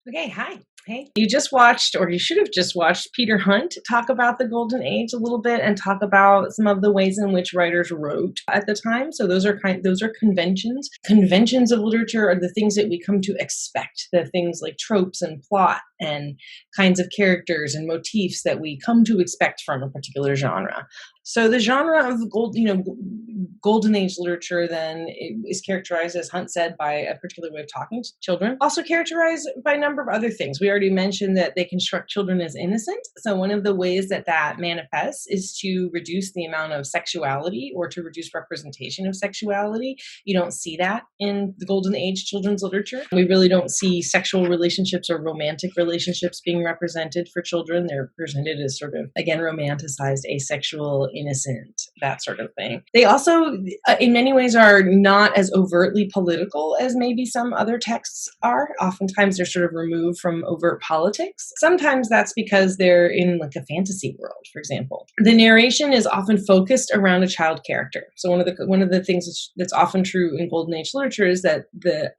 Okay, hi. Hey. You just watched, or you should have just watched, Peter Hunt talk about the Golden Age a little bit and talk about some of the ways in which writers wrote at the time. So those are conventions. Conventions of literature are the things that we come to expect, the things like tropes and plot and kinds of characters and motifs that we come to expect from a particular genre. So the genre of golden age literature then is characterized, as Hunt said, by a particular way of talking to children. Also characterized by a number of other things. We already mentioned that they construct children as innocent. So one of the ways that that manifests is to reduce the amount of sexuality or to reduce representation of sexuality. You don't see that in the golden age children's literature. We really don't see sexual relationships or romantic relationships being represented for children. They're presented as sort of, again, romanticized, asexual, innocent, that sort of thing. They also, in many ways, are not as overtly political as maybe some other texts are. Oftentimes, they're sort of removed from overt politics. Sometimes that's because they're in like a fantasy world, for example. The narration is often focused around a child character. So one of the things that's often true in Golden Age literature is that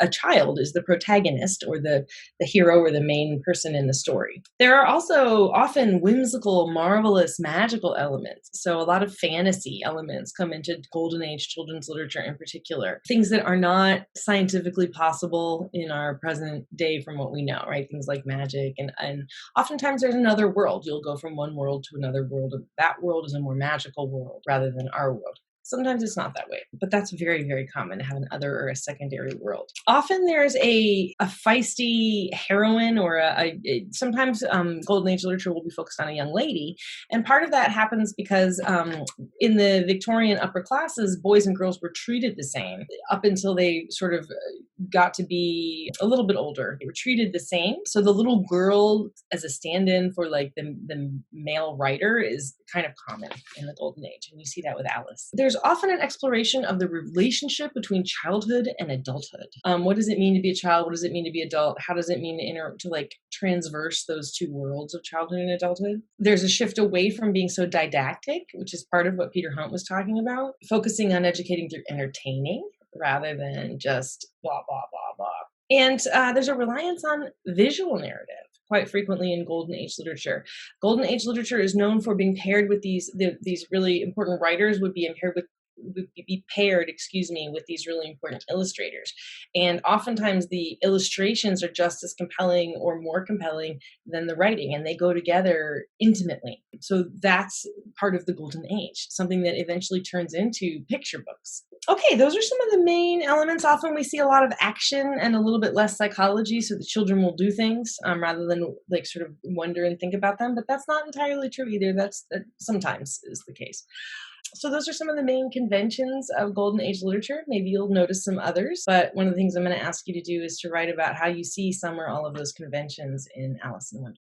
a child is the protagonist or the hero or the main person in the story. There are also often whimsical, marvelous, magical elements. So a lot of fantasy elements come into Golden Age children's literature in particular. Things that are not scientifically possible in our present day from what we know, right? Things like magic and oftentimes there's another world. You'll go from one world to another world. That world is a more magical world rather than our world. Sometimes it's not that way, but that's very, very common to have an other or a secondary world. Often there's a feisty heroine or sometimes Golden Age literature will be focused on a young lady. And part of that happens because in the Victorian upper classes, boys and girls were treated the same up until they sort of got to be a little bit older. They were treated the same. So the little girl as a stand-in for like the male writer is kind of common in the Golden Age. And you see that with Alice. There's often an exploration of the relationship between childhood and adulthood. What does it mean to be a child? What does it mean to be adult? How does it mean to like transverse those two worlds of childhood and adulthood? There's a shift away from being so didactic, which is part of what Peter Hunt was talking about, focusing on educating through entertaining rather than just blah, blah, blah, blah. And there's a reliance on visual narrative quite frequently in Golden Age literature. Golden Age literature is known for being paired with these really important writers would be paired, with these really important illustrators. And oftentimes the illustrations are just as compelling or more compelling than the writing, and they go together intimately. So that's part of the Golden Age, something that eventually turns into picture books. Okay, those are some of the main elements. Often we see a lot of action and a little bit less psychology, so the children will do things rather than like sort of wonder and think about them. But that's not entirely true either. That sometimes is the case. So those are some of the main conventions of Golden Age literature. Maybe you'll notice some others, but one of the things I'm going to ask you to do is to write about how you see some or all of those conventions in Alice in Wonderland.